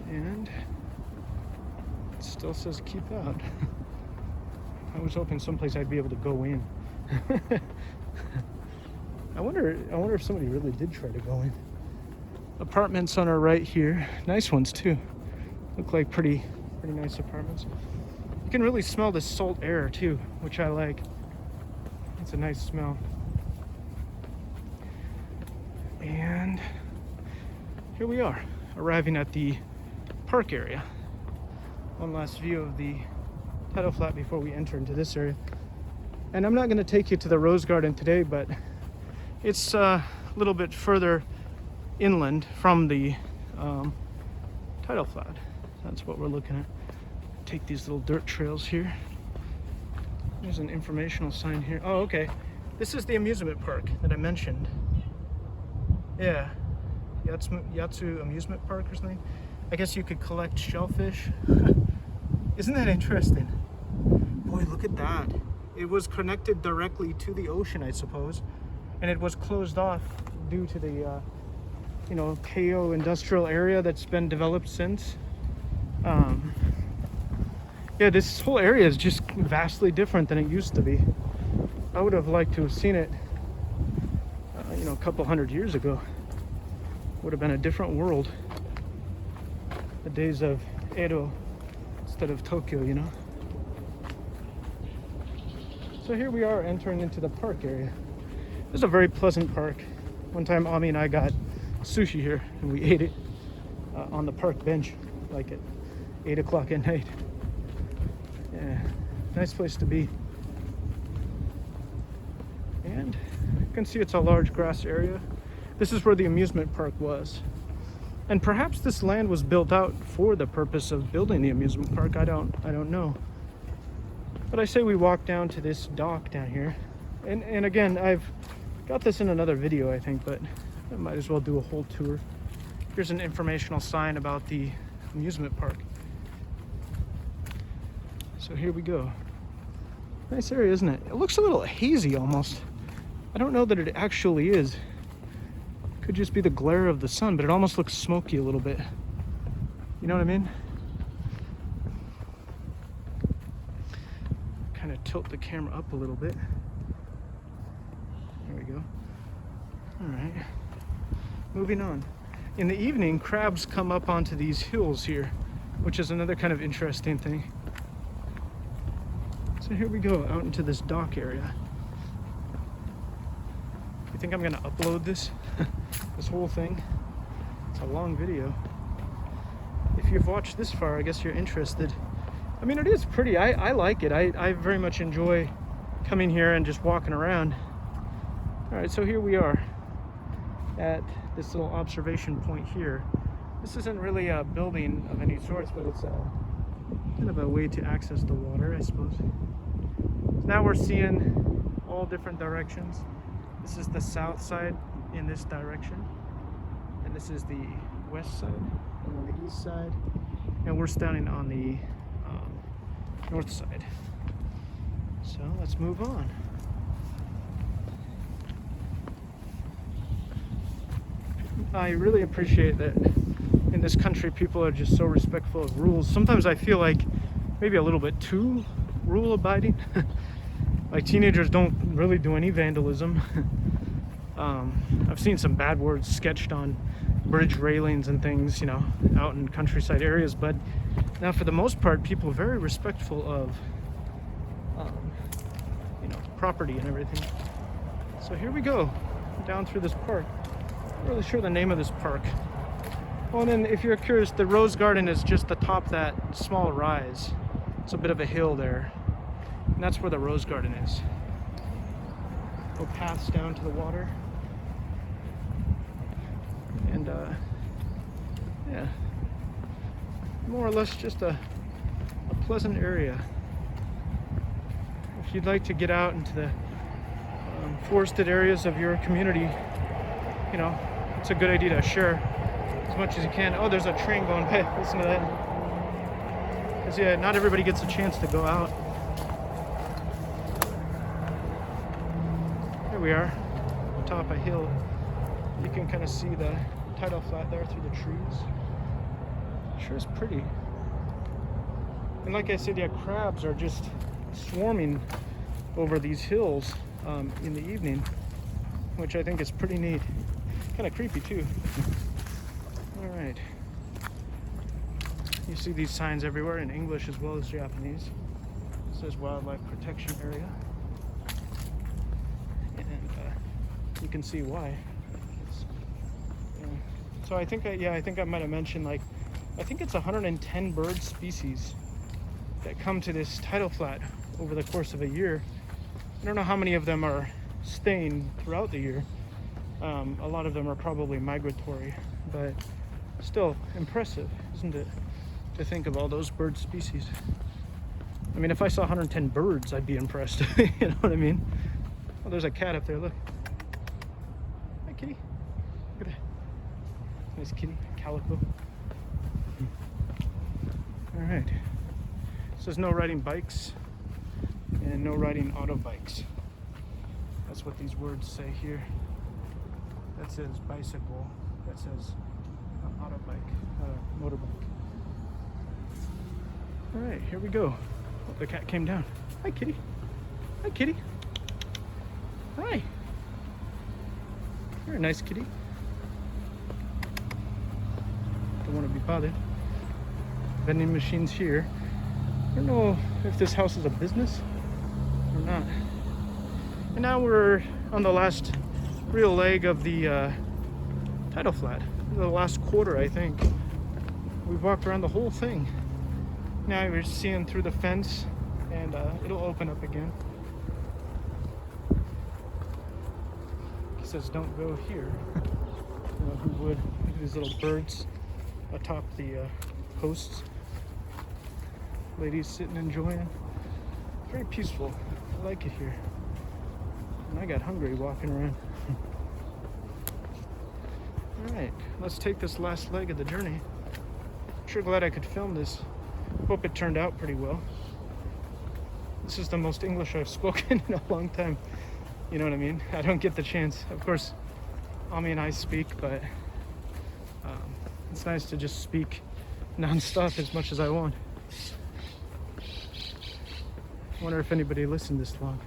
And it still says keep out. I was hoping someplace I'd be able to go in. I wonder if somebody really did try to go in. Apartments on our right here. Nice ones too. Look like pretty nice apartments. You can really smell the salt air too, which I like. It's a nice smell. And here we are, arriving at the park area. One last view of the tidal flat before we enter into this area. And I'm not going to take you to the rose garden today, but it's a little bit further inland from the tidal flat. That's what we're looking at. Take these little dirt trails here. There's an informational sign here. Oh, okay. This is the amusement park that I mentioned. Yeah, Yatsu Amusement Park or something. I guess you could collect shellfish. Isn't that interesting? Boy, look at that. It was connected directly to the ocean, I suppose, and it was closed off due to the Keio industrial area that's been developed since. Yeah, this whole area is just vastly different than it used to be. I would have liked to have seen it a couple hundred years ago. Would have been a different world. The days of Edo instead of Tokyo, you know. So here we are entering into the park area. This is a very pleasant park. One time Ami and I got sushi here and we ate it on the park bench, like at 8 o'clock at night. Yeah, nice place to be. And you can see it's a large grass area. This is where the amusement park was. And perhaps this land was built out for the purpose of building the amusement park. I don't know. But I say we walk down to this dock down here. And again, I've got this in another video, I think, but I might as well do a whole tour. Here's an informational sign about the amusement park. So here we go. Nice area, isn't it? It looks a little hazy almost. I don't know that it actually is. Could just be the glare of the sun, but it almost looks smoky a little bit. You know what I mean? Kind of tilt the camera up a little bit. There we go. All right. Moving on. In the evening, crabs come up onto these hills here, which is another kind of interesting thing. So here we go, out into this dock area. You think I'm gonna upload this? This whole thing? It's a long video. If you've watched this far, I guess you're interested. I mean, it is pretty. I like it. I very much enjoy coming here and just walking around. All right, so here we are at this little observation point here. This isn't really a building of any sorts, but it's kind of a way to access the water, I suppose. Now we're seeing all different directions. This is the south side in this direction, and this is the west side, and on the east side, and we're standing on the north side. So let's move on. I really appreciate that in this country people are just so respectful of rules. Sometimes I feel like maybe a little bit too rule abiding. Like teenagers don't really do any vandalism. I've seen some bad words sketched on bridge railings and things, you know, out in countryside areas, but now for the most part people are very respectful of you know, property and everything. So here we go down through this park. Not really sure the name of this park. Oh, and then if you're curious, the Rose Garden is just atop that small rise. It's a bit of a hill there, and that's where the Rose Garden is. No paths down to the water, and yeah, more or less just a pleasant area. If you'd like to get out into the forested areas of your community, you know, it's a good idea to share as much as you can. Oh, there's a train going. Hey, listen to that. Because yeah, not everybody gets a chance to go out. Here we are, atop a hill. You can kind of see the tidal flat there through the trees. Sure is pretty. And like I said, yeah, crabs are just swarming over these hills in the evening, which I think is pretty neat. Kind of creepy too. All right. You see these signs everywhere in English as well as Japanese. It says wildlife protection area. And you can see why. So I think I think I might have mentioned, like, I think it's 110 bird species that come to this tidal flat over the course of a year. I don't know how many of them are staying throughout the year. A lot of them are probably migratory, but still impressive, isn't it, to think of all those bird species. I mean, if I saw 110 birds, I'd be impressed. You know what I mean? Oh, there's a cat up there, look. Hi, kitty. Look at that. Nice kitty, calico. All right. It says no riding bikes and no riding auto bikes. That's what these words say here. That says bicycle. That says auto bike, motorbike. All right, here we go. Oh, the cat came down. Hi, kitty. Hi, kitty. Hi. You're a nice kitty. Don't want to be bothered. Vending machines here. I don't know if this house is a business or not. And now we're on the last real leg of the tidal flat. The last quarter, I think. We've walked around the whole thing. Now we're seeing through the fence, and it'll open up again. He says don't go here. You know, who would? Look at these little birds atop the posts. Ladies sitting enjoying. Very peaceful. I like it here. And I got hungry walking around. Alright, let's take this last leg of the journey. I'm sure glad I could film this. Hope it turned out pretty well. This is the most English I've spoken in a long time. You know what I mean? I don't get the chance. Of course, Ami and I speak, but it's nice to just speak non-stop as much as I want. I wonder if anybody listened this long.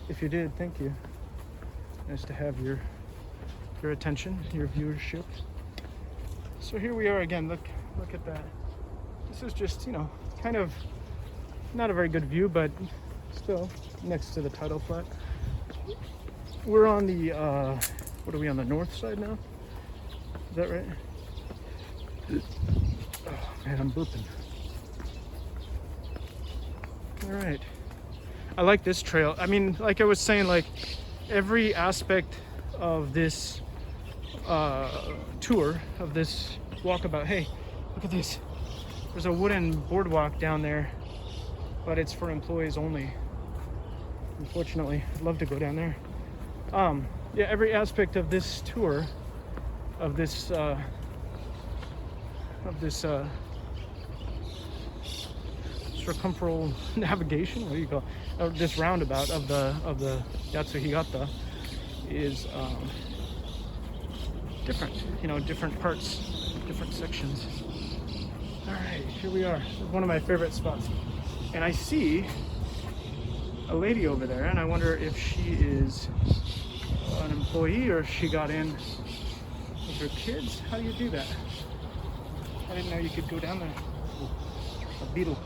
If you did, thank you. Nice to have your attention, your viewership. So here we are again. Look at that. This is just, you know, kind of not a very good view, but still next to the tidal flat. We're on the what are we on the north side now? Is that right? Oh man, I'm burping. All right. I like this trail. I mean, like I was saying, like every aspect of this tour, of this walkabout. Hey, look at this. There's a wooden boardwalk down there, but it's for employees only. Unfortunately, I'd love to go down there. Yeah, every aspect of this tour, of this circumferential navigation, what do you call it? This roundabout of the Yatsu-higata is different, you know, different parts, different sections. All right, here we are. This is one of my favorite spots. And I see a lady over there, and I wonder if she is an employee or if she got in with her kids. How do you do that? I didn't know you could go down there. Oh, a beetle.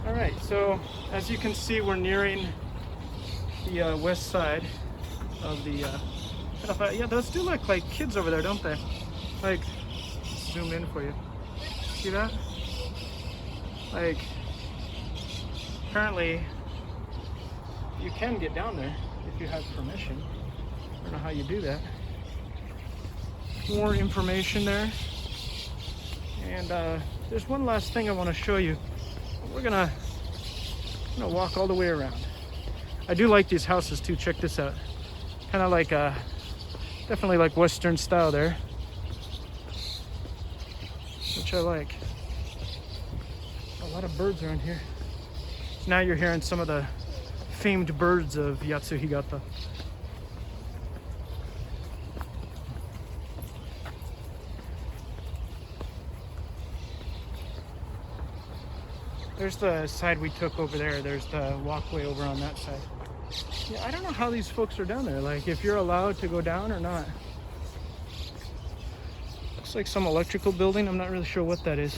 All right, so as you can see, we're nearing the west side of the yeah, those do look like kids over there, don't they? Like, zoom in for you. See that? Like, apparently you can get down there if you have permission. I don't know how you do that. More information there. And there's one last thing I want to show you. We're gonna walk all the way around. I do like these houses too. Check this out. Kind of like definitely like Western style there, which I like. A lot of birds around here. Now you're hearing some of the famed birds of Yatsu-higata. There's the side we took over there. There's the walkway over on that side. Yeah, I don't know how these folks are down there. Like, if you're allowed to go down or not. Looks like some electrical building. I'm not really sure what that is.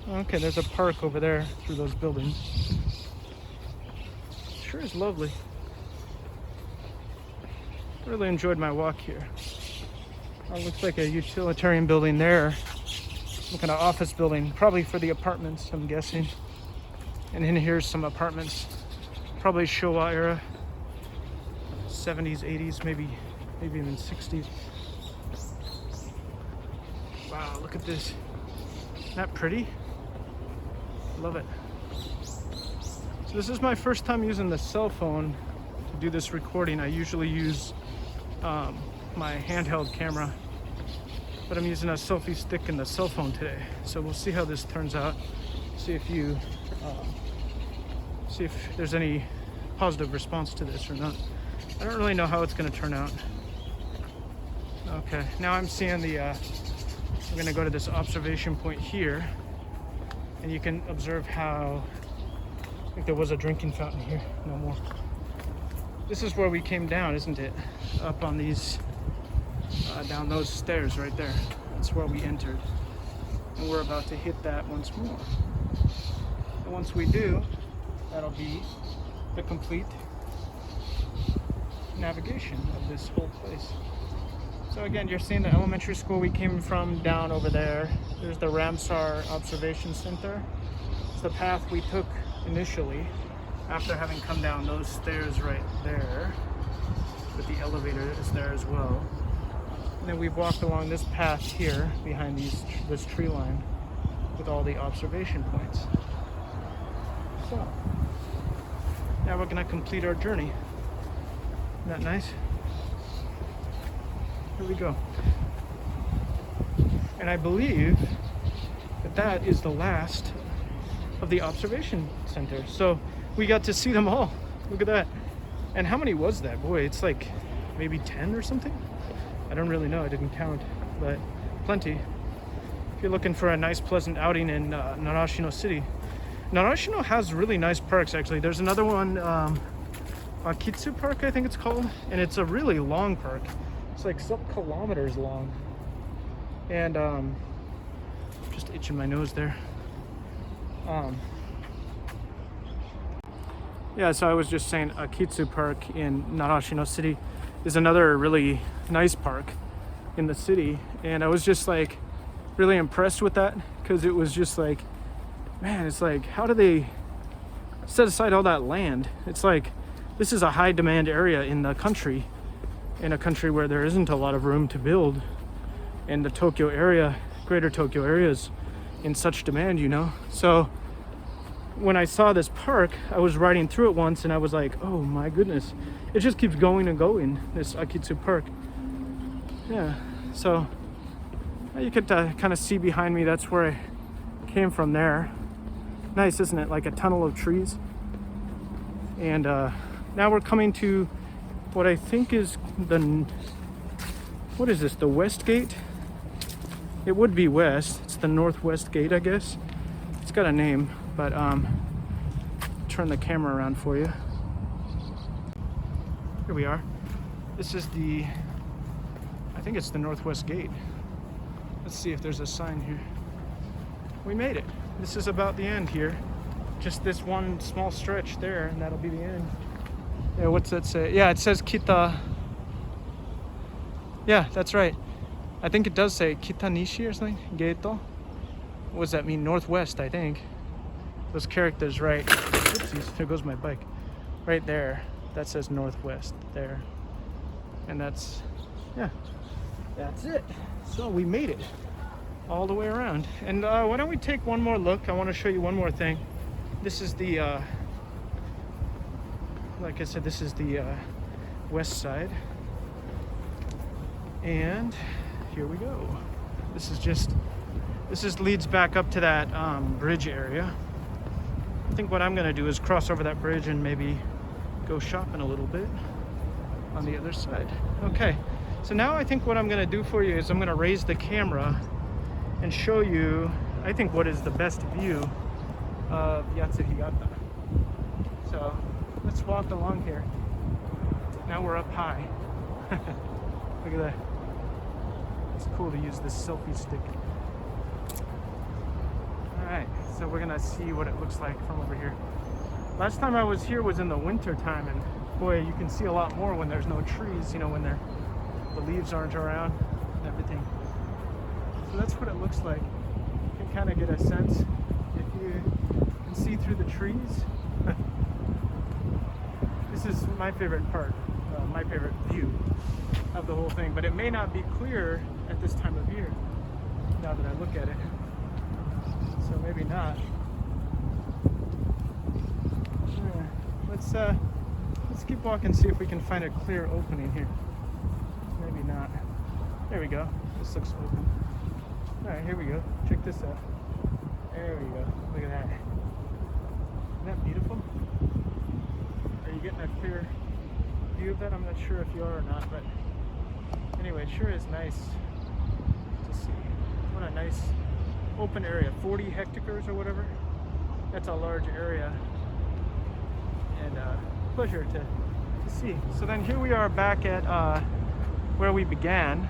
Okay, there's a park over there through those buildings. Sure is lovely. Really enjoyed my walk here. Looks like a utilitarian building there. Some kind of office building, probably for the apartments, I'm guessing. And in here's some apartments, probably Showa era, 70s, 80s, maybe even 60s. Wow, look at this. Isn't that pretty? Love it. So this is my first time using the cell phone to do this recording. I usually use my handheld camera, but I'm using a selfie stick in the cell phone today. So we'll see how this turns out. See if there's any positive response to this or not. I don't really know how it's going to turn out. Okay, now I'm seeing the we're going to go to this observation point here, and you can observe how, I think there was a drinking fountain here. No more. This is where we came down, isn't it? Up on these, down those stairs right there. That's where we entered. And we're about to hit that once more. And once we do, that'll be the complete navigation of this whole place. So again, you're seeing the elementary school we came from down over there. There's the Ramsar Observation Center. It's the path we took initially after having come down those stairs right there. But the elevator is there as well. And then we've walked along this path here behind this tree line with all the observation points. So now we're gonna complete our journey. Isn't that nice? Here we go. And I believe that is the last of the observation center. So we got to see them all. Look at that. And how many was that? Boy, it's like maybe 10 or something. I don't really know. I didn't count, but plenty. If you're looking for a nice, pleasant outing in Narashino City. Narashino has really nice parks, actually. There's another one, Akitsu Park, I think it's called. And it's a really long park. It's like some kilometers long. And just itching my nose there. Yeah, so I was just saying Akitsu Park in Narashino City is another really nice park in the city. And I was just like really impressed with that, because it was just like, man, it's like, how do they set aside all that land? It's like, this is a high demand area in the country, in a country where there isn't a lot of room to build. And the Tokyo area, greater Tokyo area is in such demand, you know? So when I saw this park, I was riding through it once and I was like, oh my goodness, it just keeps going and going, this Akitsu Park. Yeah, so You could kind of see behind me, that's where I came from there. Nice, isn't it? Like a tunnel of trees. And now we're coming to what I think is what is this, the West Gate? It would be west. It's the Northwest Gate, I guess. It's got a name, but turn the camera around for you. Here we are. This is I think it's the Northwest Gate. Let's see if there's a sign here. We made it. This is about the end here. Just this one small stretch there, and that'll be the end. Yeah, what's that say? Yeah, it says Kita. Yeah, that's right. I think it does say Kita Nishi or something. Geto. What does that mean? Northwest, I think. Those characters, right? Oopsies, there goes my bike. Right there. That says Northwest there. And that's, yeah, that's it. So we made it all the way around. And why don't we take one more look? I want to show you one more thing. This is the, like I said, this is the west side. And here we go. This leads back up to that bridge area. I think what I'm gonna do is cross over that bridge and maybe go shopping a little bit on the other side. Okay, so now I think what I'm gonna do for you is I'm gonna raise the camera and show you, I think, what is the best view of Yatsu-higata. So let's walk along here. Now we're up high. Look at that. It's cool to use this selfie stick. Alright, so we're gonna see what it looks like from over here. Last time I was here was in the winter time, and boy, you can see a lot more when there's no trees, you know, when the leaves aren't around and everything. So that's what it looks like. You can kind of get a sense if you can see through the trees. This is my favorite part, my favorite view of the whole thing, but it may not be clear at this time of year now that I look at it, so maybe not. Yeah, let's keep walking, see if we can find a clear opening here. Maybe not. There we go. This looks open. All right, here we go. Check this out. There we go. Look at that. Isn't that beautiful? Are you getting a clear view of that? I'm not sure if you are or not, but anyway, it sure is nice to see. What a nice open area. 40 hectares or whatever. That's a large area, and pleasure to see. So then here we are back at where we began,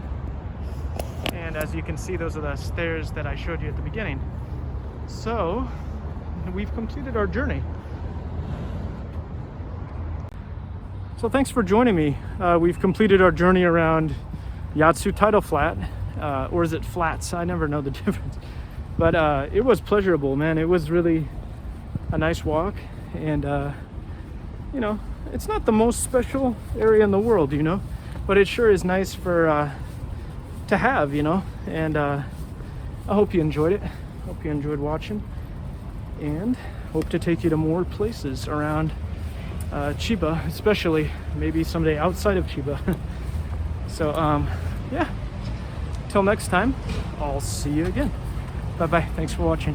and as you can see, those are the stairs that I showed you at the beginning. So we've completed our journey. So thanks for joining me. We've completed our journey around Yatsu Tidal Flat, or is it flats? I never know the difference. But it was pleasurable, man. It was really a nice walk, and you know, it's not the most special area in the world, you know, but it sure is nice for to have, you know. And I hope you enjoyed it. Hope you enjoyed watching, and hope to take you to more places around Chiba, especially maybe someday outside of Chiba. So yeah, till next time, I'll see you again. Bye bye. Thanks for watching.